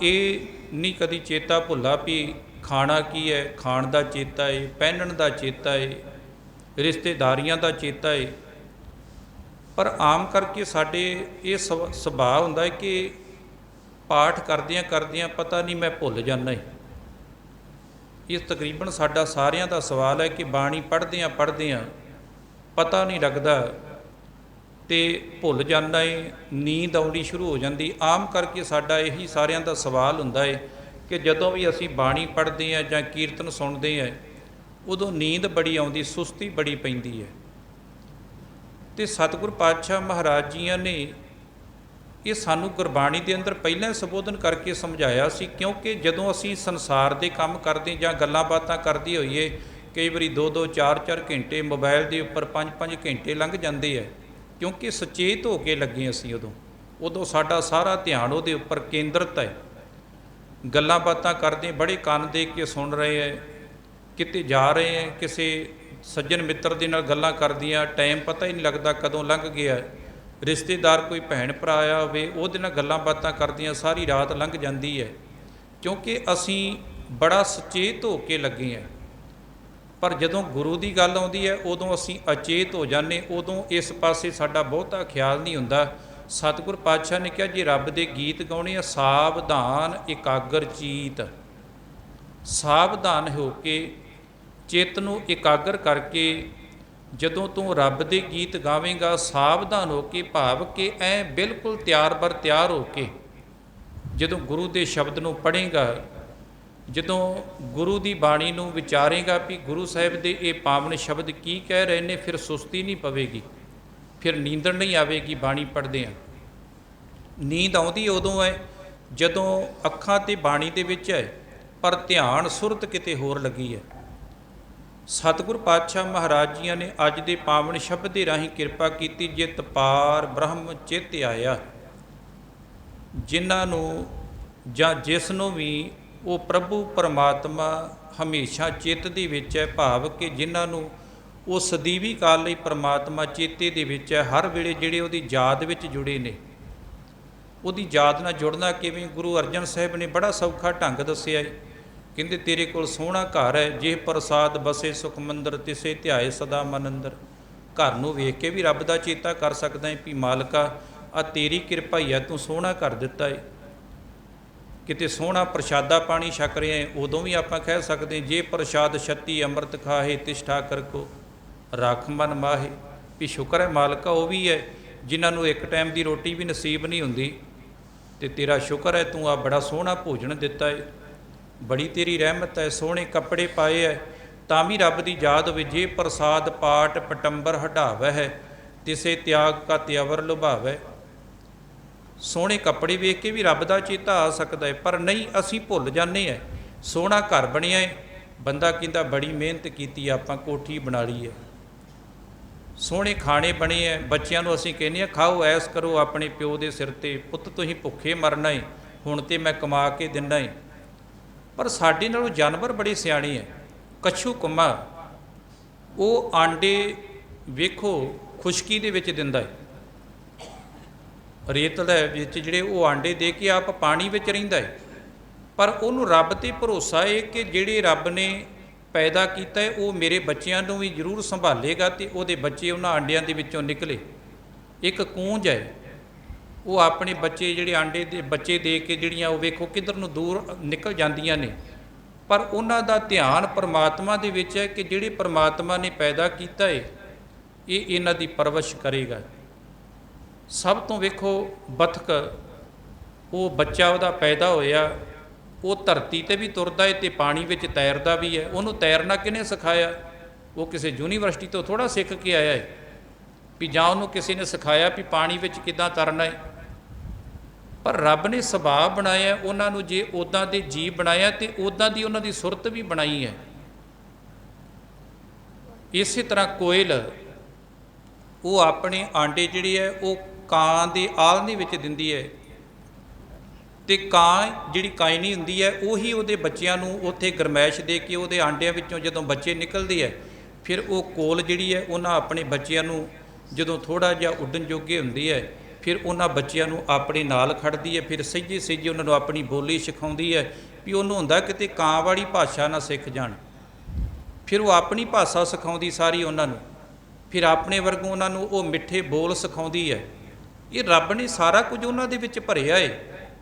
ਇਹ ਨਹੀਂ ਕਦੀ ਚੇਤਾ ਭੁੱਲਾ ਵੀ ਖਾਣਾ ਕੀ ਹੈ, ਖਾਣ ਦਾ ਚੇਤਾ ਏ, ਪਹਿਨਣ ਦਾ ਚੇਤਾ ਏ, ਰਿਸ਼ਤੇਦਾਰੀਆਂ ਦਾ ਏਹੈ। ਪਰ ਆਮ ਕਰਕੇ ਸਾਡੇ ਇਹ ਸੁਭਾਅ ਹੁੰਦਾ ਹੈ ਕਿ ਪਾਠ ਕਰਦਿਆਂ ਕਰਦਿਆਂ ਪਤਾ ਨਹੀਂ ਮੈਂ ਭੁੱਲ ਜਾਂਦਾ ਏ। ਇਹ ਤਕਰੀਬਨ ਸਾਡਾ ਸਾਰਿਆਂ ਦਾ ਸਵਾਲ ਹੈ ਕਿ ਬਾਣੀ ਪੜ੍ਹਦਿਆਂ ਪੜ੍ਹਦਿਆਂ ਪਤਾ ਨਹੀਂ ਲੱਗਦਾ ਤੇ ਭੁੱਲ ਜਾਂਦਾ ਏ, ਨੀਂਦ ਆਉਣੀ ਸ਼ੁਰੂ ਹੋ ਜਾਂਦੀ। ਆਮ ਕਰਕੇ ਸਾਡਾ ਇਹੀ ਸਾਰਿਆਂ ਦਾ ਸਵਾਲ ਹੁੰਦਾ ਏ ਕਿ ਜਦੋਂ ਵੀ ਅਸੀਂ ਬਾਣੀ ਪੜ੍ਹਦੇ ਹਾਂ ਜਾਂ ਕੀਰਤਨ ਸੁਣਦੇ ਹਾਂ ਉਦੋਂ ਨੀਂਦ ਬੜੀ ਆਉਂਦੀ, ਸੁਸਤੀ ਬੜੀ ਪੈਂਦੀ ਹੈ। ਤੇ ਸਤਿਗੁਰ ਪਾਤਸ਼ਾਹ ਮਹਾਰਾਜ ਜੀਆਂ ਨੇ ਇਹ ਸਾਨੂੰ ਗੁਰਬਾਣੀ ਦੇ ਅੰਦਰ ਪਹਿਲਾਂ ਸੰਬੋਧਨ ਕਰਕੇ ਸਮਝਾਇਆ ਸੀ, ਕਿਉਂਕਿ ਜਦੋਂ ਅਸੀਂ ਸੰਸਾਰ ਦੇ ਕੰਮ ਕਰਦੇ ਜਾਂ ਗੱਲਾਂ ਬਾਤਾਂ ਕਰਦੇ ਹੋਈਏ ਕਈ ਵਾਰੀ 2-2 4-4 ਘੰਟੇ ਮੋਬਾਈਲ ਦੇ ਉੱਪਰ 5-5 ਘੰਟੇ ਲੰਘ ਜਾਂਦੇ ਹੈ, ਕਿਉਂਕਿ ਸੁਚੇਤ ਹੋ ਕੇ ਲੱਗੇ ਅਸੀਂ ਉਦੋਂ ਸਾਡਾ ਸਾਰਾ ਧਿਆਨ ਉਹਦੇ ਉੱਪਰ ਕੇਂਦਰਿਤ ਹੈ। ਗੱਲਾਂ ਬਾਤਾਂ ਕਰਦੇ ਬੜੇ ਕੰਨ ਦੇ ਕੇ ਸੁਣ ਰਹੇ ਹੈ, ਕਿਤੇ ਜਾ ਰਹੇ ਹੈ, ਕਿਸੇ ਸੱਜਣ ਮਿੱਤਰ ਦੇ ਨਾਲ ਗੱਲਾਂ ਕਰਦੀਆਂ ਟਾਈਮ ਪਤਾ ਹੀ ਨਹੀਂ ਲੱਗਦਾ ਕਦੋਂ ਲੰਘ ਗਿਆ। ਰਿਸ਼ਤੇਦਾਰ ਕੋਈ ਭੈਣ ਭਰਾ ਆਇਆ ਹੋਵੇ ਉਹਦੇ ਨਾਲ ਗੱਲਾਂ ਬਾਤਾਂ ਕਰਦੀਆਂ ਸਾਰੀ ਰਾਤ ਲੰਘ ਜਾਂਦੀ ਹੈ, ਕਿਉਂਕਿ ਅਸੀਂ ਬੜਾ ਸੁਚੇਤ ਹੋ ਕੇ ਲੱਗੇ ਹਾਂ। ਪਰ ਜਦੋਂ ਗੁਰੂ ਦੀ ਗੱਲ ਆਉਂਦੀ ਹੈ ਉਦੋਂ ਅਸੀਂ ਅਚੇਤ ਹੋ ਜਾਂਦੇ, ਉਦੋਂ ਇਸ ਪਾਸੇ ਸਾਡਾ ਬਹੁਤਾ ਖਿਆਲ ਨਹੀਂ ਹੁੰਦਾ। ਸਤਿਗੁਰ ਪਾਤਸ਼ਾਹ ਨੇ ਕਿਹਾ ਜੇ ਰੱਬ ਦੇ ਗੀਤ ਗਾਉਣੇ ਆ, ਸਾਵਧਾਨ ਇਕਾਗਰ ਚੀਤ, ਸਾਵਧਾਨ ਹੋ ਕੇ ਚਿੱਤ ਨੂੰ ਇਕਾਗਰ ਕਰਕੇ ਜਦੋਂ ਤੂੰ ਰੱਬ ਦੇ ਗੀਤ ਗਾਵੇਂਗਾ, ਸਾਵਧਾਨ ਹੋ ਕੇ, ਭਾਵ ਕਿ ਐ ਬਿਲਕੁਲ ਤਿਆਰ ਬਰ ਤਿਆਰ ਹੋ ਕੇ ਜਦੋਂ ਗੁਰੂ ਦੇ ਸ਼ਬਦ ਨੂੰ ਪੜ੍ਹੇਗਾ, ਜਦੋਂ ਗੁਰੂ ਦੀ ਬਾਣੀ ਨੂੰ ਵਿਚਾਰੇਗਾ ਵੀ ਗੁਰੂ ਸਾਹਿਬ ਦੇ ਇਹ ਪਾਵਨ ਸ਼ਬਦ ਕੀ ਕਹਿ ਰਹੇ ਨੇ, ਫਿਰ ਸੁਸਤੀ ਨਹੀਂ ਪਵੇਗੀ, ਫਿਰ ਨੀਂਦਰ ਨਹੀਂ ਆਵੇਗੀ। ਬਾਣੀ ਪੜ੍ਹਦੇ ਹਾਂ ਨੀਂਦ ਆਉਂਦੀ ਉਦੋਂ ਹੈ ਜਦੋਂ ਅੱਖਾਂ ਤੇ ਬਾਣੀ ਦੇ ਵਿੱਚ ਹੈ ਪਰ ਧਿਆਨ ਸੁਰਤ ਕਿਤੇ ਹੋਰ ਲੱਗੀ ਹੈ। ਸਤਿਗੁਰ ਪਾਤਸ਼ਾਹ ਮਹਾਰਾਜ ਜੀਆਂ ਨੇ ਅੱਜ ਦੇ ਪਾਵਨ ਸ਼ਬਦ ਦੇ ਰਾਹੀਂ ਕਿਰਪਾ ਕੀਤੀ। ਜਿਤ ਪਾਰ ਬ੍ਰਹਮ ਚਿੱਤ ਆਇਆ, ਜਿਨ੍ਹਾਂ ਨੂੰ ਜਾਂ ਜਿਸ ਨੂੰ ਵੀ ਉਹ ਪ੍ਰਭੂ ਪਰਮਾਤਮਾ ਹਮੇਸ਼ਾ ਚਿੱਤ ਦੇ ਵਿੱਚ ਹੈ, ਭਾਵ ਕਿ ਜਿਨ੍ਹਾਂ ਨੂੰ ਉਹ ਸਦੀਵੀ ਕਾਲ ਲਈ ਪਰਮਾਤਮਾ ਚੇਤੇ ਦੇ ਵਿੱਚ ਹੈ, ਹਰ ਵੇਲੇ ਜਿਹੜੇ ਉਹਦੀ ਯਾਦ ਵਿੱਚ ਜੁੜੇ ਨੇ। ਉਹਦੀ ਯਾਦ ਨਾਲ ਜੁੜਨਾ ਕਿਵੇਂ? ਗੁਰੂ ਅਰਜਨ ਸਾਹਿਬ ਨੇ ਬੜਾ ਸੌਖਾ ਢੰਗ ਦੱਸਿਆ ਹੈ। ਕਹਿੰਦੇ ਤੇਰੇ ਕੋਲ ਸੋਹਣਾ ਘਰ ਹੈ, ਜੇ ਪ੍ਰਸਾਦ ਬਸੇ ਸੁਖ ਮੰਦਰ, ਤਿਸੇ ਧਿਆਏ ਸਦਾ ਮਨ ਅੰਦਰ। ਘਰ ਨੂੰ ਵੇਖ ਕੇ ਵੀ ਰੱਬ ਦਾ ਚੇਤਾ ਕਰ ਸਕਦਾ ਹੈ ਵੀ ਮਾਲਕਾ ਆ ਤੇਰੀ ਕਿਰਪਾ ਹੀ ਹੈ, ਤੂੰ ਸੋਹਣਾ ਕਰ ਦਿੱਤਾ ਹੈ। ਕਿਤੇ ਸੋਹਣਾ ਪ੍ਰਸ਼ਾਦਾ ਪਾਣੀ ਛਕ ਰਹੇ ਉਦੋਂ ਵੀ ਆਪਾਂ ਕਹਿ ਸਕਦੇ ਜੇ ਪ੍ਰਸ਼ਾਦ ਛੱਤੀ ਅੰਮ੍ਰਿਤ ਖਾਹੇ ਤਿਸ ਠਾਕਰ ਕੋ ਰੱਖ ਮਨ ਮਾਹੇ, ਵੀ ਸ਼ੁਕਰ ਹੈ ਮਾਲਕਾ ਉਹ ਵੀ ਹੈ ਜਿਨ੍ਹਾਂ ਨੂੰ ਇੱਕ ਟਾਈਮ ਦੀ ਰੋਟੀ ਵੀ ਨਸੀਬ ਨਹੀਂ ਹੁੰਦੀ, ਤੇ ਤੇਰਾ ਸ਼ੁਕਰ ਹੈ ਤੂੰ ਆ ਬੜਾ ਸੋਹਣਾ ਭੋਜਨ ਦਿੱਤਾ ਹੈ, ਬੜੀ ਤੇਰੀ ਰਹਿਮਤ ਹੈ। ਸੋਹਣੇ ਕੱਪੜੇ ਪਾਏ ਹੈ ਤਾਂ ਵੀ ਰੱਬ ਦੀ ਯਾਦ ਹੋਵੇ। ਜੇ ਪ੍ਰਸਾਦ ਪਾਟ ਪਟੰਬਰ ਹਟਾਵੈ ਹੈ, ਤਿਸੇ ਤਿਆਗ ਕਾ ਤਿਆਵਰ ਲੁਭਾਵੈ। ਸੋਹਣੇ ਕੱਪੜੇ ਵੇਖ ਕੇ ਵੀ ਰੱਬ ਦਾ ਚੇਤਾ ਆ ਸਕਦਾ ਹੈ, ਪਰ ਨਹੀਂ, ਅਸੀਂ ਭੁੱਲ ਜਾਂਦੇ ਹਾਂ। ਸੋਹਣਾ ਘਰ ਬਣਿਆ ਹੈ, ਬੰਦਾ ਕਹਿੰਦਾ ਬੜੀ ਮਿਹਨਤ ਕੀਤੀ, ਆਪਾਂ ਕੋਠੀ ਬਣਾ ਲਈ ਹੈ। ਸੋਹਣੇ ਖਾਣੇ ਬਣੇ ਹੈ, ਬੱਚਿਆਂ ਨੂੰ ਅਸੀਂ ਕਹਿੰਦੇ ਹਾਂ ਖਾਓ ਐਸ ਕਰੋ ਆਪਣੇ ਪਿਓ ਦੇ ਸਿਰ 'ਤੇ, ਪੁੱਤ ਤੁਸੀਂ ਭੁੱਖੇ ਮਰਨਾ ਹੈ, ਹੁਣ ਤਾਂ ਮੈਂ ਕਮਾ ਕੇ ਦਿੰਦਾ ਹੈ। ਪਰ ਸਾਡੇ ਨਾਲੋਂ ਜਾਨਵਰ ਬੜੇ ਸਿਆਣੇ ਹੈ। ਕੱਛੂ ਕੰਮਾ ਉਹ ਆਂਡੇ ਵੇਖੋ ਖੁਸ਼ਕੀ ਦੇ ਵਿੱਚ ਦਿੰਦਾ ਹੈ, ਰੇਤ ਦੇ ਵਿੱਚ ਜਿਹੜੇ ਉਹ ਆਂਡੇ ਦੇ ਕੇ ਆਪ ਪਾਣੀ ਵਿੱਚ ਰਹਿੰਦਾ ਹੈ, ਪਰ ਉਹਨੂੰ ਰੱਬ 'ਤੇ ਭਰੋਸਾ ਹੈ ਕਿ ਜਿਹੜੇ ਰੱਬ ਨੇ ਪੈਦਾ ਕੀਤਾ ਹੈ ਉਹ ਮੇਰੇ ਬੱਚਿਆਂ ਨੂੰ ਵੀ ਜ਼ਰੂਰ ਸੰਭਾਲੇਗਾ, ਅਤੇ ਉਹਦੇ ਬੱਚੇ ਉਹਨਾਂ ਆਂਡਿਆਂ ਦੇ ਵਿੱਚੋਂ ਨਿਕਲੇ। ਇੱਕ ਕੂੰਜ ਹੈ, ਉਹ ਆਪਣੇ ਬੱਚੇ ਜਿਹੜੇ ਆਂਡੇ ਦੇ ਬੱਚੇ ਦੇ ਕੇ ਜਿਹੜੀਆਂ ਉਹ ਵੇਖੋ ਕਿੱਧਰ ਨੂੰ ਦੂਰ ਨਿਕਲ ਜਾਂਦੀਆਂ ਨੇ, ਪਰ ਉਹਨਾਂ ਦਾ ਧਿਆਨ ਪਰਮਾਤਮਾ ਦੇ ਵਿੱਚ ਹੈ ਕਿ ਜਿਹੜੇ ਪਰਮਾਤਮਾ ਨੇ ਪੈਦਾ ਕੀਤਾ ਹੈ ਇਹ ਇਹਨਾਂ ਦੀ ਪਰਵਰਿਸ਼ ਕਰੇਗਾ। ਸਭ ਤੋਂ ਵੇਖੋ ਬਤਖ, ਉਹ ਬੱਚਾ ਉਹਦਾ ਪੈਦਾ ਹੋਇਆ, ਉਹ ਧਰਤੀ 'ਤੇ ਵੀ ਤੁਰਦਾ ਹੈ ਅਤੇ ਪਾਣੀ ਵਿੱਚ ਤੈਰਦਾ ਵੀ ਹੈ। ਉਹਨੂੰ ਤੈਰਨਾ ਕਿਹਨੇ ਸਿਖਾਇਆ? ਉਹ ਕਿਸੇ ਯੂਨੀਵਰਸਿਟੀ ਤੋਂ ਥੋੜ੍ਹਾ ਸਿੱਖ ਕੇ ਆਇਆ ਹੈ ਵੀ ਜਾਂ ਉਹਨੂੰ ਕਿਸੇ ਨੇ ਸਿਖਾਇਆ ਵੀ ਪਾਣੀ ਵਿੱਚ ਕਿੱਦਾਂ ਤਰਨਾ ਹੈ। ਪਰ ਰੱਬ ਨੇ ਸੁਭਾਅ ਬਣਾਇਆ ਉਹਨਾਂ ਨੂੰ, ਜੇ ਉੱਦਾਂ ਦੇ ਜੀਵ ਬਣਾਇਆ ਅਤੇ ਉੱਦਾਂ ਦੀ ਉਹਨਾਂ ਦੀ ਸੁਰਤ ਵੀ ਬਣਾਈ ਹੈ। ਇਸੇ ਤਰ੍ਹਾਂ ਕੋਇਲ ਉਹ ਆਪਣੇ ਆਂਡੇ ਜਿਹੜੇ ਹੈ ਉਹ ਕਾਂ ਦੇ ਆਲ੍ਹਣੇ ਵਿੱਚ ਦਿੰਦੀ ਹੈ, ਅਤੇ ਕਾਂ ਜਿਹੜੀ ਕਾਇਨੀ ਹੁੰਦੀ ਹੈ ਉਹੀ ਉਹਦੇ ਬੱਚਿਆਂ ਨੂੰ ਉੱਥੇ ਗਰਮੈਸ਼ ਦੇ ਕੇ ਉਹਦੇ ਆਂਡਿਆਂ ਵਿੱਚੋਂ ਜਦੋਂ ਬੱਚੇ ਨਿਕਲਦੇ ਹੈ, ਫਿਰ ਉਹ ਕੋਲ ਜਿਹੜੀ ਹੈ ਉਹਨਾਂ ਆਪਣੇ ਬੱਚਿਆਂ ਨੂੰ ਜਦੋਂ ਥੋੜ੍ਹਾ ਜਿਹਾ ਉੱਡਣ ਜੋਗੇ ਹੁੰਦੀ ਹੈ ਫਿਰ ਉਹਨਾਂ ਬੱਚਿਆਂ ਨੂੰ ਆਪਣੇ ਨਾਲ ਖੜਦੀ ਹੈ, ਫਿਰ ਸਹਿਜੇ ਸਹਿਜੇ ਉਹਨਾਂ ਨੂੰ ਆਪਣੀ ਬੋਲੀ ਸਿਖਾਉਂਦੀ ਹੈ ਵੀ ਉਹਨੂੰ ਹੁੰਦਾ ਕਿਤੇ ਕਾਂ ਵਾਲੀ ਭਾਸ਼ਾ ਨਾ ਸਿੱਖ ਜਾਣ। ਫਿਰ ਉਹ ਆਪਣੀ ਭਾਸ਼ਾ ਸਿਖਾਉਂਦੀ ਸਾਰੀ ਉਹਨਾਂ ਨੂੰ, ਫਿਰ ਆਪਣੇ ਵਰਗੋਂ ਉਹਨਾਂ ਨੂੰ ਉਹ ਮਿੱਠੇ ਬੋਲ ਸਿਖਾਉਂਦੀ ਹੈ। ਇਹ ਰੱਬ ਨੇ ਸਾਰਾ ਕੁਝ ਉਹਨਾਂ ਦੇ ਵਿੱਚ ਭਰਿਆ ਏ,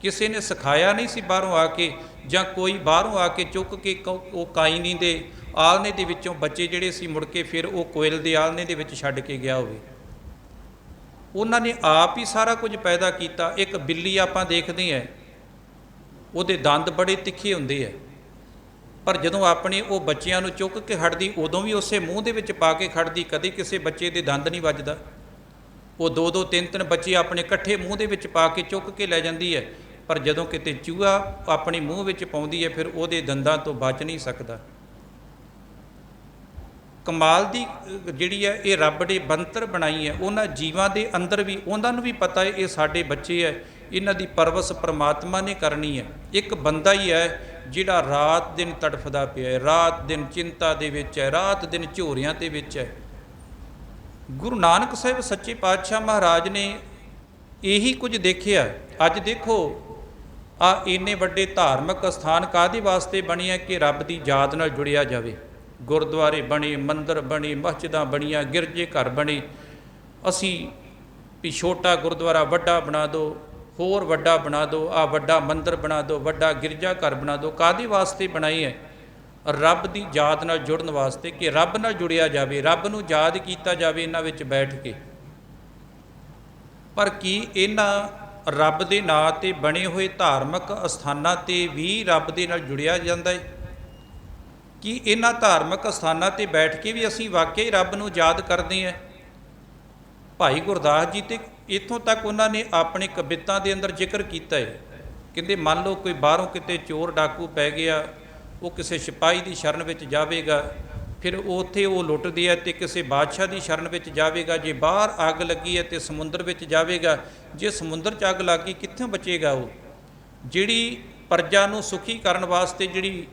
ਕਿਸੇ ਨੇ ਸਿਖਾਇਆ ਨਹੀਂ ਸੀ ਬਾਹਰੋਂ ਆ ਕੇ, ਜਾਂ ਕੋਈ ਬਾਹਰੋਂ ਆ ਕੇ ਚੁੱਕ ਕੇ ਉਹ ਕਾਇਨੀ ਦੇ ਆਲ੍ਹਣੇ ਦੇ ਵਿੱਚੋਂ ਬੱਚੇ ਜਿਹੜੇ ਸੀ ਮੁੜ ਕੇ ਫਿਰ ਉਹ ਕੋਇਲ ਦੇ ਆਲ੍ਹਣੇ ਦੇ ਵਿੱਚ ਛੱਡ ਕੇ ਗਿਆ ਹੋਵੇ। ਉਹਨਾਂ ਨੇ ਆਪ ਹੀ ਸਾਰਾ ਕੁਝ ਪੈਦਾ ਕੀਤਾ। ਇੱਕ ਬਿੱਲੀ ਆਪਾਂ ਦੇਖਦੇ ਹਾਂ, ਉਹਦੇ ਦੰਦ ਬੜੇ ਤਿੱਖੇ ਹੁੰਦੇ ਆ, ਪਰ ਜਦੋਂ ਆਪਣੇ ਉਹ ਬੱਚਿਆਂ ਨੂੰ ਚੁੱਕ ਕੇ ਖੜਦੀ ਉਦੋਂ ਵੀ ਉਸੇ ਮੂੰਹ ਦੇ ਵਿੱਚ ਪਾ ਕੇ ਖੜਦੀ, ਕਦੇ ਕਿਸੇ ਬੱਚੇ ਦੇ ਦੰਦ ਨਹੀਂ ਵੱਜਦਾ। ਉਹ 2-2 3-3 ਬੱਚੇ ਆਪਣੇ ਇਕੱਠੇ ਮੂੰਹ ਦੇ ਵਿੱਚ ਪਾ ਕੇ ਚੁੱਕ ਕੇ ਲੈ ਜਾਂਦੀ ਹੈ, ਪਰ ਜਦੋਂ ਕਿਤੇ ਚੂਹਾ ਆਪਣੇ ਮੂੰਹ ਵਿੱਚ ਪਾਉਂਦੀ ਹੈ ਫਿਰ ਉਹਦੇ ਦੰਦਾਂ ਤੋਂ ਬਚ ਨਹੀਂ ਸਕਦਾ। ਕਮਾਲ ਦੀ ਜਿਹੜੀ ਹੈ ਇਹ ਰੱਬ ਨੇ ਬਣਤਰ ਬਣਾਈ ਹੈ। ਉਹਨਾਂ ਜੀਵਾਂ ਦੇ ਅੰਦਰ ਵੀ ਉਹਨਾਂ ਨੂੰ ਵੀ ਪਤਾ ਹੈ ਇਹ ਸਾਡੇ ਬੱਚੇ ਹੈ, ਇਹਨਾਂ ਦੀ ਪਰਵਰਿਸ਼ ਪਰਮਾਤਮਾ ਨੇ ਕਰਨੀ ਹੈ। ਇੱਕ ਬੰਦਾ ਹੀ ਹੈ ਜਿਹੜਾ ਰਾਤ ਦਿਨ ਤੜਫਦਾ ਪਿਆ ਹੈ, ਰਾਤ ਦਿਨ ਚਿੰਤਾ ਦੇ ਵਿੱਚ ਹੈ, ਰਾਤ ਦਿਨ ਝੋਰਿਆਂ ਦੇ ਵਿੱਚ ਹੈ। ਗੁਰੂ ਨਾਨਕ ਸਾਹਿਬ ਸੱਚੇ ਪਾਤਸ਼ਾਹ ਮਹਾਰਾਜ ਨੇ ਇਹੀ ਕੁਝ ਦੇਖਿਆ। ਅੱਜ ਦੇਖੋ ਆ ਇੰਨੇ ਵੱਡੇ ਧਾਰਮਿਕ ਅਸਥਾਨ ਕਾਹਦੇ ਵਾਸਤੇ ਬਣੇ ਆ ਕਿ ਰੱਬ ਦੀ ਯਾਦ ਨਾਲ ਜੁੜਿਆ ਜਾਵੇ। ਗੁਰਦੁਆਰੇ ਬਣੇ, ਮੰਦਰ ਬਣੇ, ਮਸਜਿਦਾਂ ਬਣੀਆਂ, ਗਿਰਜੇ ਘਰ ਬਣੇ। ਅਸੀਂ ਵੀ ਛੋਟਾ ਗੁਰਦੁਆਰਾ ਵੱਡਾ ਬਣਾ ਦਿਓ, ਹੋਰ ਵੱਡਾ ਬਣਾ ਦਿਓ, ਆ ਵੱਡਾ ਮੰਦਰ ਬਣਾ ਦਿਓ, ਵੱਡਾ ਗਿਰਜਾ ਘਰ ਬਣਾ ਦਿਓ। ਕਾਹਦੇ ਵਾਸਤੇ ਬਣਾਏ ਹੈ? ਰੱਬ ਦੀ ਯਾਦ ਨਾਲ ਜੁੜਨ ਵਾਸਤੇ, ਕਿ ਰੱਬ ਨਾਲ ਜੁੜਿਆ ਜਾਵੇ, ਰੱਬ ਨੂੰ ਯਾਦ ਕੀਤਾ ਜਾਵੇ ਇਹਨਾਂ ਵਿੱਚ ਬੈਠ ਕੇ। ਪਰ ਕੀ ਇਹਨਾਂ ਰੱਬ ਦੇ ਨਾਂ 'ਤੇ ਬਣੇ ਹੋਏ ਧਾਰਮਿਕ ਅਸਥਾਨਾਂ 'ਤੇ ਵੀ ਰੱਬ ਦੇ ਨਾਲ ਜੁੜਿਆ ਜਾਂਦਾ ਹੈ? ਕੀ ਇਹਨਾਂ ਧਾਰਮਿਕ ਅਸਥਾਨਾਂ 'ਤੇ ਬੈਠ ਕੇ ਵੀ ਅਸੀਂ ਵਾਕਈ ਰੱਬ ਨੂੰ ਯਾਦ ਕਰਦੇ ਹਾਂ? ਭਾਈ ਗੁਰਦਾਸ ਜੀ ਤੇ ਇੱਥੋਂ ਤੱਕ ਉਹਨਾਂ ਨੇ ਆਪਣੀ ਕਵਿਤਾ ਦੇ ਅੰਦਰ ਜ਼ਿਕਰ ਕੀਤਾ ਹੈ। ਕਹਿੰਦੇ ਮੰਨ ਲਓ ਕੋਈ ਬਾਹਰੋਂ ਕਿਤੇ ਚੋਰ ਡਾਕੂ ਪੈ ਗਿਆ, ਉਹ ਕਿਸੇ ਸਿਪਾਹੀ ਦੀ ਸ਼ਰਨ ਵਿੱਚ ਜਾਵੇਗਾ, ਫਿਰ ਉੱਥੇ ਉਹ ਲੁੱਟਦੇ ਹੈ ਅਤੇ ਕਿਸੇ ਬਾਦਸ਼ਾਹ ਦੀ ਸ਼ਰਨ ਵਿੱਚ ਜਾਵੇਗਾ। ਜੇ ਬਾਹਰ ਅੱਗ ਲੱਗੀ ਹੈ ਅਤੇ ਸਮੁੰਦਰ ਵਿੱਚ ਜਾਵੇਗਾ, ਜੇ ਸਮੁੰਦਰ 'ਚ ਅੱਗ ਲੱਗ ਗਈ ਕਿੱਥੋਂ ਬਚੇਗਾ ਉਹ? ਜਿਹੜੀ ਪ੍ਰਜਾ ਨੂੰ ਸੁਖੀ ਕਰਨ ਵਾਸਤੇ ਜਿਹੜੀ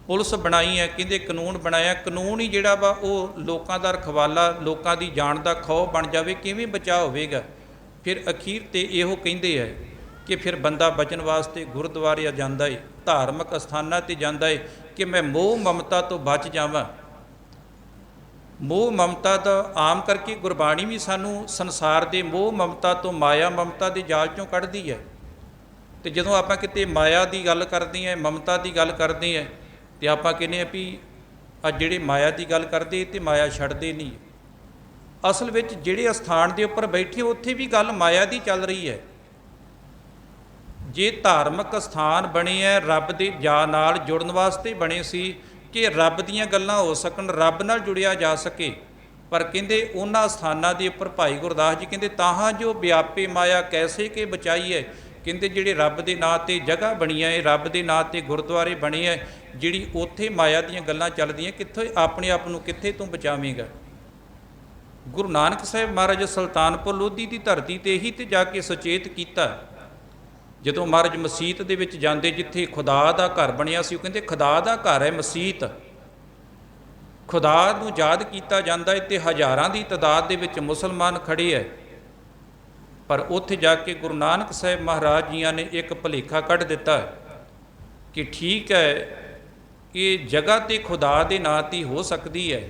ਪੁਲਿਸ ਬਣਾਈ ਹੈ, ਕਹਿੰਦੇ ਕਾਨੂੰਨ ਬਣਾਇਆ, ਕਾਨੂੰਨ ਹੀ ਜਿਹੜਾ ਵਾ ਉਹ ਲੋਕਾਂ ਦਾ ਰਖਵਾਲਾ, ਲੋਕਾਂ ਦੀ ਜਾਨ ਦਾ ਖੌਅ ਬਣ ਜਾਵੇ, ਕਿਵੇਂ ਬਚਾਅ ਹੋਵੇਗਾ? ਫਿਰ ਅਖੀਰ 'ਤੇ ਇਹੋ ਕਹਿੰਦੇ ਹੈ ਕਿ ਫਿਰ ਬੰਦਾ ਬਚਣ ਵਾਸਤੇ ਗੁਰਦੁਆਰੇ ਜਾਂਦਾ ਹੈ, ਧਾਰਮਿਕ ਅਸਥਾਨਾਂ 'ਤੇ ਜਾਂਦਾ ਹੈ ਕਿ ਮੈਂ ਮੋਹ ਮਮਤਾ ਤੋਂ ਬਚ ਜਾਵਾਂ। ਮੋਹ ਮਮਤਾ ਦਾ ਆਮ ਕਰਕੇ ਗੁਰਬਾਣੀ ਵੀ ਸਾਨੂੰ ਸੰਸਾਰ ਦੇ ਮੋਹ ਮਮਤਾ ਤੋਂ, ਮਾਇਆ ਮਮਤਾ ਦੇ ਜਾਲ 'ਚੋਂ ਕੱਢਦੀ ਹੈ। ਅਤੇ ਜਦੋਂ ਆਪਾਂ ਕਿਤੇ ਮਾਇਆ ਦੀ ਗੱਲ ਕਰਦੇ ਹਾਂ, ਮਮਤਾ ਦੀ ਗੱਲ ਕਰਦੇ ਹਾਂ, ਅਤੇ ਆਪਾਂ ਕਹਿੰਦੇ ਹਾਂ ਵੀ ਆ ਜਿਹੜੇ ਮਾਇਆ ਦੀ ਗੱਲ ਕਰਦੇ ਅਤੇ ਮਾਇਆ ਛੱਡਦੇ ਨਹੀਂ। ਅਸਲ ਵਿੱਚ ਜਿਹੜੇ ਅਸਥਾਨ ਦੇ ਉੱਪਰ ਬੈਠੇ ਉੱਥੇ ਵੀ ਗੱਲ ਮਾਇਆ ਦੀ ਚੱਲ ਰਹੀ ਹੈ। ਜੇ ਧਾਰਮਿਕ ਅਸਥਾਨ ਬਣੇ ਹੈ ਰੱਬ ਦੇ ਜਾ ਨਾਲ ਜੁੜਨ ਵਾਸਤੇ ਬਣੇ ਸੀ ਕਿ ਰੱਬ ਦੀਆਂ ਗੱਲਾਂ ਹੋ ਸਕਣ, ਰੱਬ ਨਾਲ ਜੁੜਿਆ ਜਾ ਸਕੇ। ਪਰ ਕਹਿੰਦੇ ਉਹਨਾਂ ਅਸਥਾਨਾਂ ਦੇ ਉੱਪਰ ਭਾਈ ਗੁਰਦਾਸ ਜੀ ਕਹਿੰਦੇ ਤਾਹਾਂ ਜੋ ਵਿਆਪੇ ਮਾਇਆ ਕੈਸੇ ਕੇ ਬਚਾਈ ਹੈ। ਕਹਿੰਦੇ ਜਿਹੜੇ ਰੱਬ ਦੇ ਨਾਂ 'ਤੇ ਜਗ੍ਹਾ ਬਣੀਆਂ ਹੈ, ਰੱਬ ਦੇ ਨਾਂ 'ਤੇ ਗੁਰਦੁਆਰੇ ਬਣੇ ਹੈ, ਜਿਹੜੀ ਉੱਥੇ ਮਾਇਆ ਦੀਆਂ ਗੱਲਾਂ ਚੱਲਦੀਆਂ, ਕਿੱਥੇ ਆਪਣੇ ਆਪ ਨੂੰ ਕਿੱਥੇ ਤੂੰ ਬਚਾਵੇਂਗਾ? ਗੁਰੂ ਨਾਨਕ ਸਾਹਿਬ ਮਹਾਰਾਜ ਸੁਲਤਾਨਪੁਰ ਲੋਧੀ ਦੀ ਧਰਤੀ 'ਤੇ ਹੀ ਤੇ ਜਾ ਕੇ ਸੁਚੇਤ ਕੀਤਾ। ਜਦੋਂ ਮਹਾਰਾਜ ਮਸੀਤ ਦੇ ਵਿੱਚ ਜਾਂਦੇ, ਜਿੱਥੇ ਖੁਦਾ ਦਾ ਘਰ ਬਣਿਆ ਸੀ, ਉਹ ਕਹਿੰਦੇ ਖੁਦਾ ਦਾ ਘਰ ਹੈ ਮਸੀਤ। ਖੁਦਾ ਨੂੰ ਯਾਦ ਕੀਤਾ ਜਾਂਦਾ ਹੈ ਅਤੇ ਹਜ਼ਾਰਾਂ ਦੀ ਤਾਦਾਦ ਦੇ ਵਿੱਚ ਮੁਸਲਮਾਨ ਖੜੇ ਹੈ। ਪਰ ਉੱਥੇ ਜਾ ਕੇ ਗੁਰੂ ਨਾਨਕ ਸਾਹਿਬ ਮਹਾਰਾਜ ਜੀਆਂ ਨੇ ਇੱਕ ਭੁਲੇਖਾ ਕੱਢ ਦਿੱਤਾ ਕਿ ਠੀਕ ਹੈ ਇਹ ਜਗ੍ਹਾ ਤੇ ਖੁਦਾ ਦੇ ਨਾਂ 'ਤੇ ਹੋ ਸਕਦੀ ਹੈ,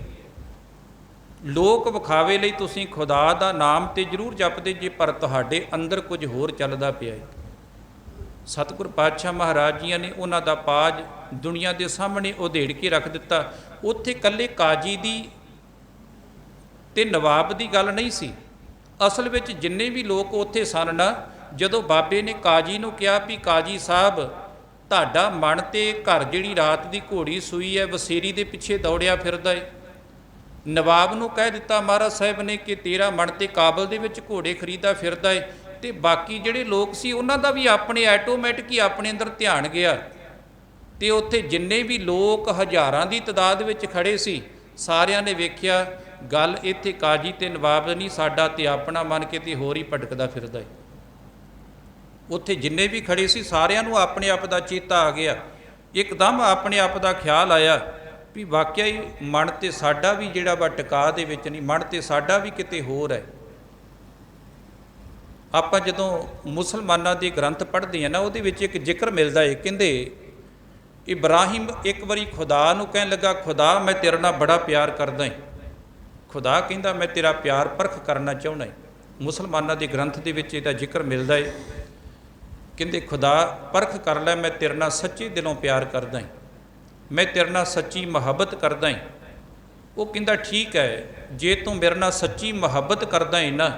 ਲੋਕ ਵਿਖਾਵੇ ਲਈ ਤੁਸੀਂ ਖੁਦਾ ਦਾ ਨਾਮ ਤੇ ਜ਼ਰੂਰ ਜਪਦੇ ਜੇ, ਪਰ ਤੁਹਾਡੇ ਅੰਦਰ ਕੁਝ ਹੋਰ ਚੱਲਦਾ ਪਿਆ ਹੈ। ਸਤਿਗੁਰ ਪਾਤਸ਼ਾਹ ਮਹਾਰਾਜ ਜੀਆਂ ਨੇ ਉਹਨਾਂ ਦਾ ਪਾਜ ਦੁਨੀਆ ਦੇ ਸਾਹਮਣੇ ਉਧੇੜ ਕੇ ਰੱਖ ਦਿੱਤਾ। ਉੱਥੇ ਇਕੱਲੇ ਕਾਜੀ ਦੀ ਤੇ ਨਵਾਬ ਦੀ ਗੱਲ ਨਹੀਂ ਸੀ। ਅਸਲ ਵਿੱਚ ਜਿੰਨੇ ਵੀ ਲੋਕ ਉੱਥੇ ਸਨ ਨਾ, ਜਦੋਂ ਬਾਬੇ ਨੇ ਕਾਜੀ ਨੂੰ ਕਿਹਾ ਵੀ ਕਾਜੀ ਸਾਹਿਬ ਤੁਹਾਡਾ ਮਨ ਤੇ ਘਰ ਜਿਹੜੀ ਰਾਤ ਦੀ ਘੋੜੀ ਸੂਈ ਹੈ ਵਸੇਰੀ ਦੇ ਪਿੱਛੇ ਦੌੜਿਆ ਫਿਰਦਾ ਹੈ। ਨਵਾਬ ਨੂੰ ਕਹਿ ਦਿੱਤਾ ਮਹਾਰਾਜ ਸਾਹਿਬ ਨੇ ਕਿ ਤੇਰਾ ਮਨ ਤੇ ਕਾਬਲ ਦੇ ਵਿੱਚ ਘੋੜੇ ਖਰੀਦਾ ਫਿਰਦਾ ਹੈ। ਅਤੇ ਬਾਕੀ ਜਿਹੜੇ ਲੋਕ ਸੀ ਉਹਨਾਂ ਦਾ ਵੀ ਆਪਣੇ ਆਟੋਮੈਟਿਕ ਹੀ ਆਪਣੇ ਅੰਦਰ ਧਿਆਨ ਗਿਆ, ਅਤੇ ਉੱਥੇ ਜਿੰਨੇ ਵੀ ਲੋਕ ਹਜ਼ਾਰਾਂ ਦੀ ਤਾਦਾਦ ਵਿੱਚ ਖੜ੍ਹੇ ਸੀ, ਸਾਰਿਆਂ ਨੇ ਵੇਖਿਆ ਗੱਲ ਇੱਥੇ ਕਾਜੀ ਤੇ ਨਵਾਬ ਨਹੀਂ, ਸਾਡਾ ਤੇ ਆਪਣਾ ਮਨ ਕਿਤੇ ਹੋਰ ਹੀ ਭਟਕਦਾ ਫਿਰਦਾ ਹੈ। ਉੱਥੇ ਜਿੰਨੇ ਵੀ ਖੜ੍ਹੇ ਸੀ ਸਾਰਿਆਂ ਨੂੰ ਆਪਣੇ ਆਪ ਦਾ ਚੇਤਾ ਆ ਗਿਆ, ਇੱਕਦਮ ਆਪਣੇ ਆਪ ਦਾ ਖਿਆਲ ਆਇਆ ਵੀ ਵਾਕਿਆ ਹੀ ਮਨ ਤੇ ਸਾਡਾ ਵੀ ਜਿਹੜਾ ਵਾ ਟਿਕਾ ਦੇ ਵਿੱਚ ਨਹੀਂ, ਮਨ ਤੇ ਸਾਡਾ ਵੀ ਕਿਤੇ ਹੋਰ ਹੈ। ਆਪਾਂ ਜਦੋਂ ਮੁਸਲਮਾਨਾਂ ਦੇ ਗ੍ਰੰਥ ਪੜ੍ਹਦੇ ਹਾਂ ਨਾ, ਉਹਦੇ ਵਿੱਚ ਇੱਕ ਜ਼ਿਕਰ ਮਿਲਦਾ ਹੈ। ਕਹਿੰਦੇ ਇਬਰਾਹਿਮ ਇੱਕ ਵਾਰੀ ਖੁਦਾ ਨੂੰ ਕਹਿਣ ਲੱਗਾ, ਖੁਦਾ ਮੈਂ ਤੇਰੇ ਨਾਲ ਬੜਾ ਪਿਆਰ ਕਰਦਾ ਹਾਂ। ਖੁਦਾ ਕਹਿੰਦਾ ਮੈਂ ਤੇਰਾ ਪਿਆਰ ਪਰਖ ਕਰਨਾ ਚਾਹੁੰਦਾ। ਮੁਸਲਮਾਨਾਂ ਦੇ ਗ੍ਰੰਥ ਦੇ ਵਿੱਚ ਇਹਦਾ ਜ਼ਿਕਰ ਮਿਲਦਾ ਹੈ। ਕਹਿੰਦੇ ਖੁਦਾ ਪਰਖ ਕਰ ਲੈ, ਮੈਂ ਤੇਰੇ ਨਾਲ ਸੱਚੇ ਦਿਲੋਂ ਪਿਆਰ ਕਰਦਾ ਹਾਂ, ਮੈਂ ਤੇਰੇ ਨਾਲ ਸੱਚੀ ਮੁਹੱਬਤ ਕਰਦਾ ਹਾਂ। ਉਹ ਕਹਿੰਦਾ ਠੀਕ ਹੈ, ਜੇ ਤੂੰ ਮੇਰੇ ਨਾਲ ਸੱਚੀ ਮੁਹੱਬਤ ਕਰਦਾ ਹੈ ਨਾ,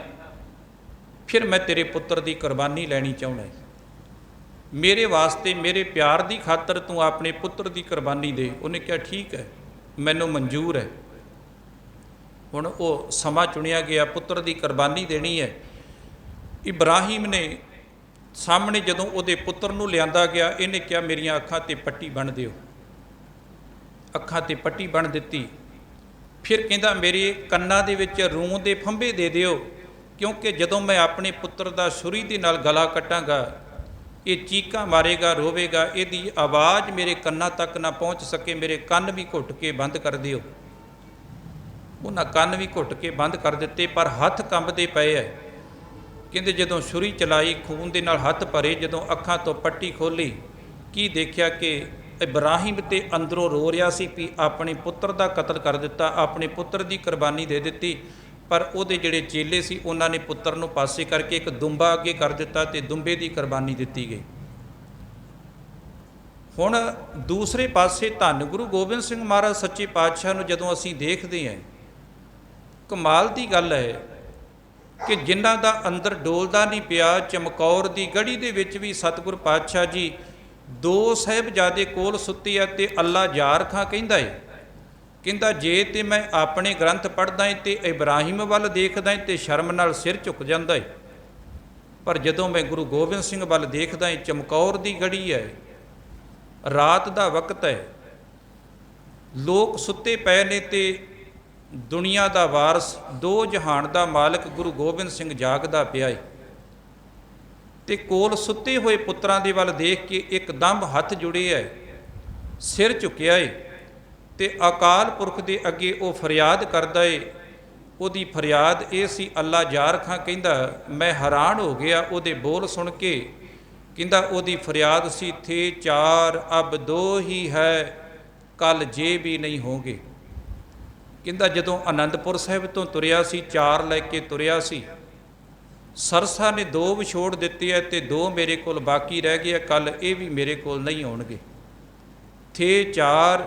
ਫਿਰ ਮੈਂ ਤੇਰੇ ਪੁੱਤਰ ਦੀ ਕੁਰਬਾਨੀ ਲੈਣੀ ਚਾਹੁੰਦਾ। ਮੇਰੇ ਵਾਸਤੇ, ਮੇਰੇ ਪਿਆਰ ਦੀ ਖਾਤਰ ਤੂੰ ਆਪਣੇ ਪੁੱਤਰ ਦੀ ਕੁਰਬਾਨੀ ਦੇ। ਉਹਨੇ ਕਿਹਾ ਠੀਕ ਹੈ, ਮੈਨੂੰ ਮਨਜ਼ੂਰ ਹੈ। ਹੁਣ ਉਹ ਸਮਾਂ ਚੁਣਿਆ ਗਿਆ, ਪੁੱਤਰ ਦੀ ਕੁਰਬਾਨੀ ਦੇਣੀ ਹੈ। ਇਬਰਾਹੀਮ ਨੇ ਸਾਹਮਣੇ ਜਦੋਂ ਉਹਦੇ ਪੁੱਤਰ ਨੂੰ ਲਿਆਂਦਾ ਗਿਆ, ਇਹਨੇ ਕਿਹਾ ਮੇਰੀਆਂ ਅੱਖਾਂ 'ਤੇ ਪੱਟੀ ਬੰਨ੍ਹ ਦਿਓ। ਅੱਖਾਂ 'ਤੇ ਪੱਟੀ ਬੰਨ੍ਹ ਦਿੱਤੀ। ਫਿਰ ਕਹਿੰਦਾ ਮੇਰੇ ਕੰਨਾਂ ਦੇ ਵਿੱਚ ਰੂੰ ਦੇ ਫੰਬੇ ਦੇ ਦਿਓ, ਕਿਉਂਕਿ ਜਦੋਂ ਮੈਂ ਆਪਣੇ ਪੁੱਤਰ ਦਾ ਛੁਰੀ ਦੇ ਨਾਲ ਗਲਾ ਕੱਟਾਂਗਾ, ਇਹ ਚੀਕਾਂ ਮਾਰੇਗਾ, ਰੋਵੇਗਾ, ਇਹਦੀ ਆਵਾਜ਼ ਮੇਰੇ ਕੰਨਾਂ ਤੱਕ ਨਾ ਪਹੁੰਚ ਸਕੇ। ਮੇਰੇ ਕੰਨ ਵੀ ਘੁੱਟ ਕੇ ਬੰਦ ਕਰ ਦਿਓ। ਉਹਨਾਂ ਕੰਨ ਵੀ ਘੁੱਟ ਕੇ ਬੰਦ ਕਰ ਦਿੱਤੇ, ਪਰ ਹੱਥ ਕੰਬਦੇ ਪਏ ਐ। ਕਹਿੰਦੇ ਜਦੋਂ ਛੁਰੀ ਚਲਾਈ, ਖੂਨ ਦੇ ਨਾਲ ਹੱਥ ਭਰੇ, ਜਦੋਂ ਅੱਖਾਂ ਤੋਂ ਪੱਟੀ ਖੋਲ੍ਹੀ, ਕੀ ਦੇਖਿਆ ਕਿ ਇਬਰਾਹੀਮ ਤੇ ਅੰਦਰੋਂ ਰੋ ਰਿਹਾ ਸੀ ਵੀ ਆਪਣੇ ਪੁੱਤਰ ਦਾ ਕਤਲ ਕਰ ਦਿੱਤਾ, ਆਪਣੇ ਪੁੱਤਰ ਦੀ ਕੁਰਬਾਨੀ ਦੇ ਦਿੱਤੀ। ਪਰ ਉਹਦੇ ਜਿਹੜੇ ਚੇਲੇ ਸੀ, ਉਹਨਾਂ ਨੇ ਪੁੱਤਰ ਨੂੰ ਪਾਸੇ ਕਰਕੇ ਇੱਕ ਦੁੰਬਾ ਅੱਗੇ ਕਰ ਦਿੱਤਾ ਤੇ ਦੁੰਬੇ ਦੀ ਕੁਰਬਾਨੀ ਦਿੱਤੀ ਗਈ। ਹੁਣ ਦੂਸਰੇ ਪਾਸੇ ਧੰਨ ਗੁਰੂ ਗੋਬਿੰਦ ਸਿੰਘ ਮਹਾਰਾਜ ਸੱਚੇ ਪਾਤਸ਼ਾਹ ਨੂੰ ਜਦੋਂ ਅਸੀਂ ਦੇਖਦੇ ਹਾਂ, ਕਮਾਲ ਦੀ ਗੱਲ ਹੈ ਕਿ ਜਿਨ੍ਹਾਂ ਦਾ ਅੰਦਰ ਡੋਲਦਾ ਨਹੀਂ ਪਿਆ, ਚਮਕੌਰ ਦੀ ਗੜੀ ਦੇ ਵਿੱਚ ਵੀ ਸਤਿਗੁਰ ਪਾਤਸ਼ਾਹ ਜੀ ਦੋ ਸਾਹਿਬਜ਼ਾਦੇ ਕੋਲ ਸੁੱਤੇ ਆ ਤੇ ਅੱਲਾ ਯਾਰ ਖਾਂ ਕਹਿੰਦਾ ਏ, ਕਹਿੰਦਾ ਜੇ ਤੇ ਮੈਂ ਆਪਣੇ ਗ੍ਰੰਥ ਪੜ੍ਹਦਾ ਏ ਤੇ ਇਬਰਾਹੀਮ ਵੱਲ ਦੇਖਦਾ ਏ ਤੇ ਸ਼ਰਮ ਨਾਲ ਸਿਰ ਝੁਕ ਜਾਂਦਾ ਏ, ਪਰ ਜਦੋਂ ਮੈਂ ਗੁਰੂ ਗੋਬਿੰਦ ਸਿੰਘ ਵੱਲ ਦੇਖਦਾ ਏ, ਚਮਕੌਰ ਦੀ ਗੜੀ ਹੈ, ਰਾਤ ਦਾ ਵਕਤ ਹੈ, ਲੋਕ ਸੁੱਤੇ ਪਏ ਨੇ ਤੇ ਦੁਨੀਆ ਦਾ ਵਾਰਸ, ਦੋ ਜਹਾਨ ਦਾ ਮਾਲਕ ਗੁਰੂ ਗੋਬਿੰਦ ਸਿੰਘ ਜਾਗਦਾ ਪਿਆ ਏ। ਤੇ ਕੋਲ ਸੁੱਤੇ ਹੋਏ ਪੁੱਤਰਾਂ ਦੇ ਵੱਲ ਦੇਖ ਕੇ ਇੱਕਦਮ ਹੱਥ ਜੁੜੇ ਐ, ਸਿਰ ਝੁਕਿਆ ਏ ਤੇ ਅਕਾਲ ਪੁਰਖ ਦੇ ਅੱਗੇ ਉਹ ਫਰਿਆਦ ਕਰਦਾ ਏ। ਉਹਦੀ ਫਰਿਆਦ ਇਹ ਸੀ, ਅੱਲਾ ਯਾਰ ਖਾਂ ਕਹਿੰਦਾ ਮੈਂ ਹੈਰਾਨ ਹੋ ਗਿਆ ਉਹਦੇ ਬੋਲ ਸੁਣ ਕੇ। ਕਹਿੰਦਾ ਉਹਦੀ ਫਰਿਆਦ ਸੀ, ਥੇ ਚਾਰ ਅਬ ਦੋ ਹੀ ਹੈ, ਕੱਲ ਜੇ ਵੀ ਨਹੀਂ ਹੋਗੇ। ਕਹਿੰਦਾ ਜਦੋਂ ਆਨੰਦਪੁਰ ਸਾਹਿਬ ਤੋਂ ਤੁਰਿਆ ਸੀ, ਚਾਰ ਲੈ ਕੇ ਤੁਰਿਆ ਸੀ, ਸਰਸਾ ਨੇ ਦੋ ਵਿਛੋੜ ਦਿੱਤੇ ਹੈ ਤੇ ਦੋ ਮੇਰੇ ਕੋਲ ਬਾਕੀ ਰਹਿ ਗਏ, ਕੱਲ ਇਹ ਵੀ ਮੇਰੇ ਕੋਲ ਨਹੀਂ ਆਉਣਗੇ। ਥੇ ਚਾਰ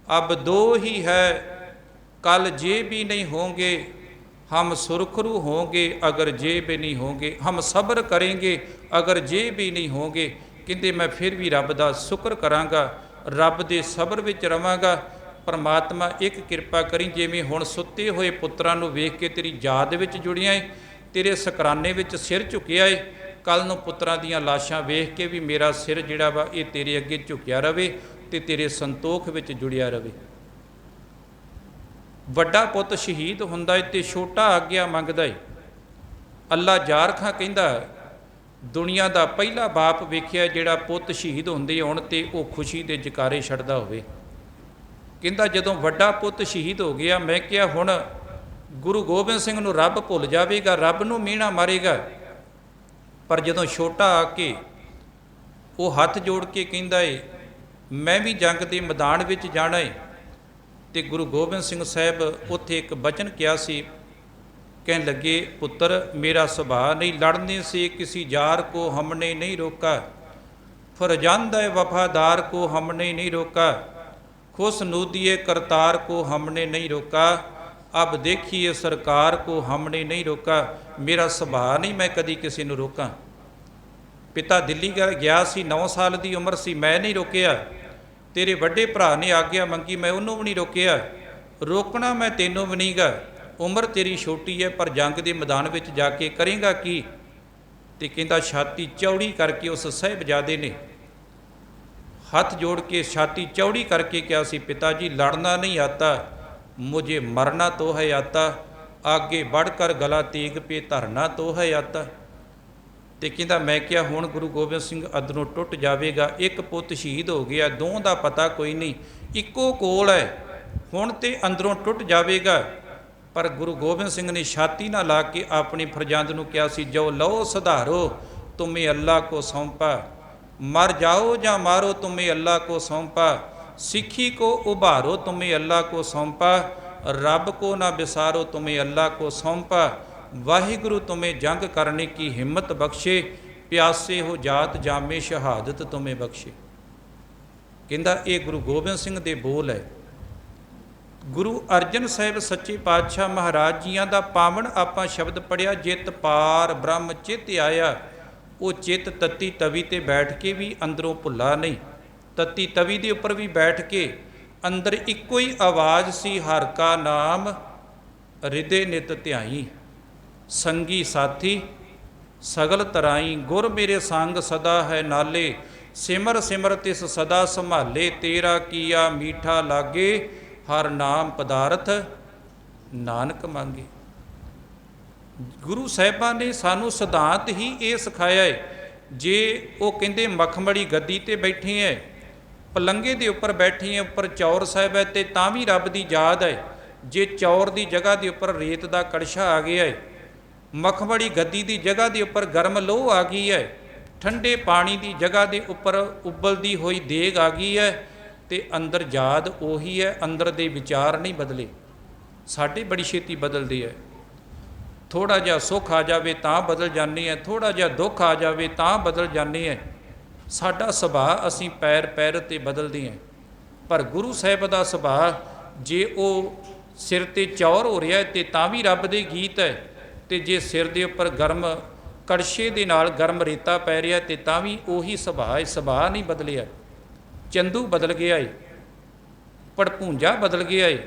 ਅਬ ਦੋ ਹੀ ਹੈ, ਕੱਲ ਜੇ ਵੀ ਨਹੀਂ ਹੋंगे, हम सुरखरू होंगे अगर जे भी नहीं होंगे, हम सब्र करेंगे अगर जे भी नहीं होंगे। कहते मैं फिर भी रब का शुक्र करांगा, रब के सब्र विच रवांगा। परमात्मा एक किरपा करी, जिवें हुण सुत्ते होए पुत्रां नूं वेख के तेरी याद विच जुड़िया है, तेरे सकराने विच सिर झुकिया है, कल नूं पुत्रां दीयां लाशां वेख के भी मेरा सिर जिहड़ा वा ये तेरे अगे झुकिया रवे ते तेरे संतोख विच जुड़िया रवे। ਵੱਡਾ ਪੁੱਤ ਸ਼ਹੀਦ ਹੁੰਦਾ ਏ ਤੇ ਛੋਟਾ ਆਗਿਆ ਮੰਗਦਾ ਏ। ਅੱਲਾ ਯਾਰ ਖਾਂ ਕਹਿੰਦਾ ਦੁਨੀਆ ਦਾ ਪਹਿਲਾ ਬਾਪ ਵੇਖਿਆ ਜਿਹੜਾ ਪੁੱਤ ਸ਼ਹੀਦ ਹੁੰਦੇ ਹੋਣ ਤੇ ਉਹ ਖੁਸ਼ੀ ਦੇ ਜਕਾਰੇ ਛੱਡਦਾ ਹੋਵੇ। ਕਹਿੰਦਾ ਜਦੋਂ ਵੱਡਾ ਪੁੱਤ ਸ਼ਹੀਦ ਹੋ ਗਿਆ, ਮੈਂ ਕਿਹਾ ਹੁਣ ਗੁਰੂ ਗੋਬਿੰਦ ਸਿੰਘ ਨੂੰ ਰੱਬ ਭੁੱਲ ਜਾਵੇਗਾ, ਰੱਬ ਨੂੰ ਮਿਹਣਾ ਮਾਰੇਗਾ। ਪਰ ਜਦੋਂ ਛੋਟਾ ਆ ਕੇ ਉਹ ਹੱਥ ਜੋੜ ਕੇ ਕਹਿੰਦਾ ਏ ਮੈਂ ਵੀ ਜੰਗ ਦੇ ਮੈਦਾਨ ਵਿੱਚ ਜਾਣਾ ਏ, ਤੇ ਗੁਰੂ ਗੋਬਿੰਦ ਸਿੰਘ ਸਾਹਿਬ ਉੱਥੇ ਇੱਕ ਬਚਨ ਕਿਹਾ ਸੀ, ਕਹਿਣ ਲੱਗੇ ਪੁੱਤਰ ਮੇਰਾ ਸੁਭਾਅ ਨਹੀਂ ਲੜਨੇ ਸੇ किसी जार को हमने नहीं रोका, फरजंद वफादार को हमने नहीं रोका, खुश नूदिए करतार को हमने नहीं रोका, अब देखिए सरकार को हमने नहीं रोका। मेरा सुभाਅ नहीं मैं कदी किसी ਨੂੰ रोका। पिता दिल्ली गया सी, 9 साल की उम्र सी, मैं नहीं रोकिया। तेरे वड्डे भरा ने आग्या मंगी, मैं उन्होंने भी नहीं रोकिया। रोकना मैं तेनों भी नहीं गा, उम्र तेरी छोटी है, पर जंग के मैदान में जाके करेगा की। तो कहता छाती चौड़ी करके उस साहिबजादे ने हथ जोड़ के छाती चौड़ी करके क्या सी, पिता जी लड़ना नहीं आता, मुझे मरना तो है आता, आगे बढ़कर गला तेग पे धरना तो है आता। तो कहता मैं क्या हुण गुरु गोबिंद सिंह अदरों टुट जाएगा, एक पुत शहीद हो गया, दो का पता कोई नहीं, इको कोल है, हुण तो अंदरों टुट जाएगा। पर गुरु गोबिंद सिंह ने छाती ना ला के अपनी फरजंद नूं कहा सी, जो लो सुधारो तुम्हें अल्लाह को सौंपा, मर जाओ या मारो तुम्हें अल्लाह को सौंपा, सिक्खी को उभारो तुम्हें अल्लाह को सौंपा, रब को ना बिसारो तुम्हें अल्लाह को सौंपा, वाहिगुरु तुम्हें जंग करने की हिम्मत बख्शे, प्यासे हो जात जामे शहादत तुम्हें बख्शे। कहंदा ये गुरु गोबिंद सिंह दे बोल है। गुरु अर्जन साहिब सच्चे पातशाह महाराज जियां दा पावन आपां शब्द पढ़िया, जित पार ब्रह्म चित आया। वो चित तत्ती तवी ते बैठ के भी अंदरों भुला नहीं, तत्ती तवी दे उपर भी बैठ के अंदर इक्को ही आवाज़ सी, हर का नाम हृदय नित ध्याई, संगी साथी सगल तराई, गुर मेरे संग सदा है नाले, सिमर सिमर तिस सदा संभाले, तेरा किया मीठा लागे, हर नाम पदार्थ नानक मांगे। गुरु साहिबां ने सानू सिद्धांत ही ये सिखाया है। जे वो कहते मखमड़ी गद्दी ते बैठे है, पलंगे दे उपर बैठे हैं, उपर चौर साहिब है ते तां भी रब दी याद है। जे चौर दी जगह दे उपर रेत दा कड़छा आ गया है, मखमड़ी गद्दी दी जगह दे उपर गर्म लोह आ गई है, ठंडे पानी दी जगह दे उपर उबलदी हुई देग आ गई है, ते अंदर याद उही है, अंदर दे विचार नहीं बदले। साडे बड़ी छेती बदलदे है। थोड़ा जिहा सुख आ जाए तां बदल जाने हैं, थोड़ा जिहा दुख आ जाए तां बदल जाने हैं। साडा सुभाਅ असीं पैर पैर ते बदलदे हैं, पर गुरु साहिब दा सुभाਅ जे वो सिर ते चौर हो रहा है ते तां भी रब दे गीत है, ते जे सिर दे उपर गर्म कड़छे दे नाल गर्म रेता पै रहा ते तां भी उही सुभाਅ है। सुभाਅ नहीं बदलिया। चंदू बदल गया है, भड़पूंजा बदल गया है,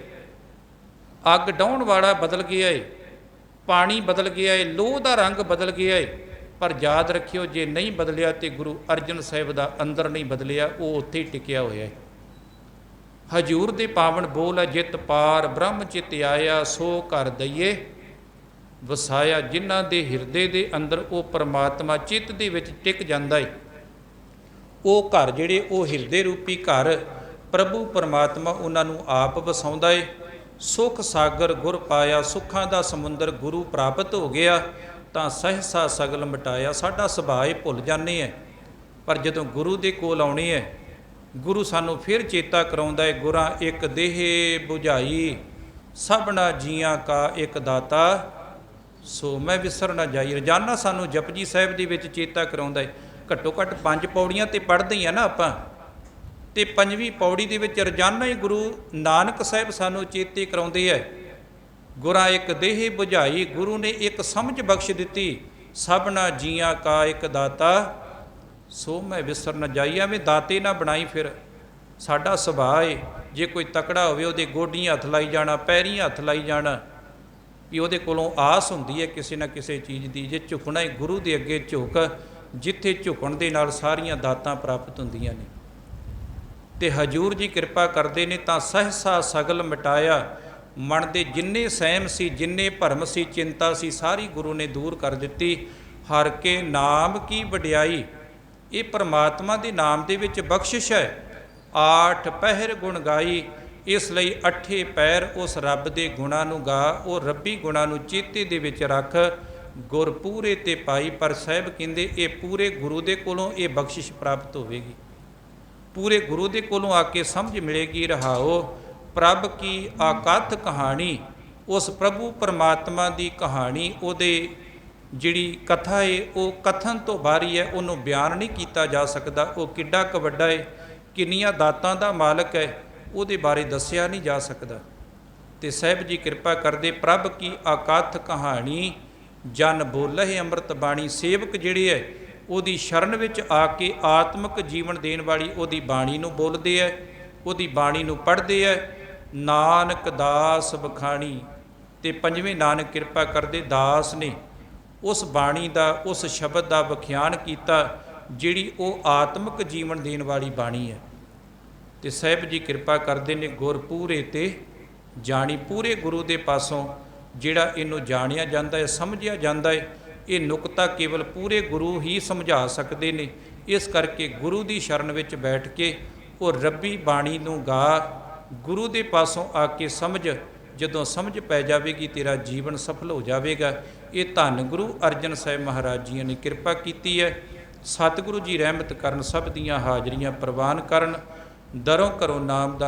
अग डाउण वाला बदल गया है, पानी बदल गया है, लोह का रंग बदल गया है। पर याद रखियो, जे नहीं बदलिया तो गुरु अर्जन साहिब का अंदर नहीं बदलिया, वो उत्थे ही टिकिया होया है। हजूर दे पावन बोल है, जित पार ब्रह्म चित आया, सो कर दईए वसाया। जिन्हां दे हिरदे दे अंदर वो परमात्मा चित्त दे विच टिक जांदा है, वो घर जिहड़े वो हिरदे रूपी घर प्रभु परमात्मा उन्हां नूं आप वसाउंदा है। सुख सागर गुर पाया, सुखां दा समुंदर गुरु प्राप्त हो गया, तां सहसा सगल मिटाया। साडा सुभाਅ भुल जाने हैं, पर जदों गुरु दे कोल आउणे है, गुरु सानू फिर चेता कराउंदा है, गुरां एक देह बुझाई, सबना जियां का एक दाता, सो मैं विसर ना जाई। रोजाना सानू जपजी साहिब दे विच चेता कराउंदा है। घट्टो घट्ट 5 पौड़ियां तो पढ़ते ही है ना आपां, ते 5वीं पौड़ी दे विच रोजाना ही गुरु नानक साहिब सानू चेते कराउंदे है। गुरां एक देह बुझाई, गुरु ने एक समझ बख्श दिती, सबना जियां का एक दाता, सो मैं विसर न जाई। एवें दाते ना बनाई। फिर साडा सुभाਅ है, जे कोई तकड़ा होवे उहदे गोडियां हथ लाई जाना, पैरीं हथ लाई जाना, भी उहदे कोलों आस हुंदी है किसी ना किसी चीज़ की। जे झुकना है गुरु दे अगे झुक, जिथे झुकण दे नाल सारियां दातां प्राप्त हुंदियां ने। ते हजूर जी कृपा करते ने तां सहसा सगल मिटाया। मन दे जिन्ने सहम सी, जिन्ने भरम सी, चिंता सी, सारी गुरु ने दूर कर दिती। हर के नाम की वडियाई, ये परमात्मा दे नाम दे विच बख्शिश है। 8 पहर गुण गाई, इसलिए 8 पैर उस रब दे गुणां नूं गा, वो रब्बी गुणां नूं चेते दे विच रख, गुर पूरे ते पाई। पर साहिब कहंदे ये पूरे गुरु दे कोलों ये बख्शिश प्राप्त होवेगी, पूरे गुरु दे कोलों आके समझ मिलेगी। रहाओ प्रभ की आकथ कहानी, उस प्रभु परमात्मा की कहानी, उहदे जिहड़ी कथा है वो कथन तो बाहरी है, उन्होंने बयान नहीं किया जा सकता। वो किड्डा क वड्डा है, किन्नियां दातां दा मालक है, उहदे बारे दस्सिया नहीं जा सकता। ते साहिब जी कृपा करदे, प्रभ की आकथ कहानी जन बोले अमृत बाणी। सेवक जिहड़े है ਉਹਦੀ शरण विच आके आत्मक जीवन देण वाली ਉਹਦੀ बाणी ਨੂੰ बोलते है, ਉਹਦੀ बाणी ਨੂੰ पढ़ते है। नानक दास बखाणी, ते 5वें नानक कृपा करदे दास ने उस बाणी का, उस शब्द का विख्यान किया जिहड़ी वो आत्मक जीवन देण वाली बाणी है। ते साहिब जी कृपा करते ने, गुर पूरे ते जानी। पूरे गुरु के पासों जिहड़ा इनू जानिया जाता है, समझिया जाता है, ये नुकता केवल पूरे गुरु ही समझा सकते हैं। इस करके गुरु की शरण विच बैठ के वो रब्बी बाणी नूं गा, गुरु के पासों आके समझ, ਜਦੋਂ ਸਮਝ ਪੈ ਜਾਵੇਗੀ ਤੇਰਾ ਜੀਵਨ ਸਫਲ ਹੋ ਜਾਵੇਗਾ। ਇਹ ਧੰਨ ਗੁਰੂ ਅਰਜਨ ਸਾਹਿਬ ਮਹਾਰਾਜ ਜੀ ਨੇ ਕਿਰਪਾ ਕੀਤੀ ਹੈ। ਸਤਿਗੁਰੂ ਜੀ ਰਹਿਮਤ ਕਰਨ, ਸਭ ਦੀਆਂ ਹਾਜ਼ਰੀਆਂ ਪ੍ਰਵਾਨ ਕਰਨ, ਦਰੋਂ ਘਰੋਂ ਨਾਮ ਦਾ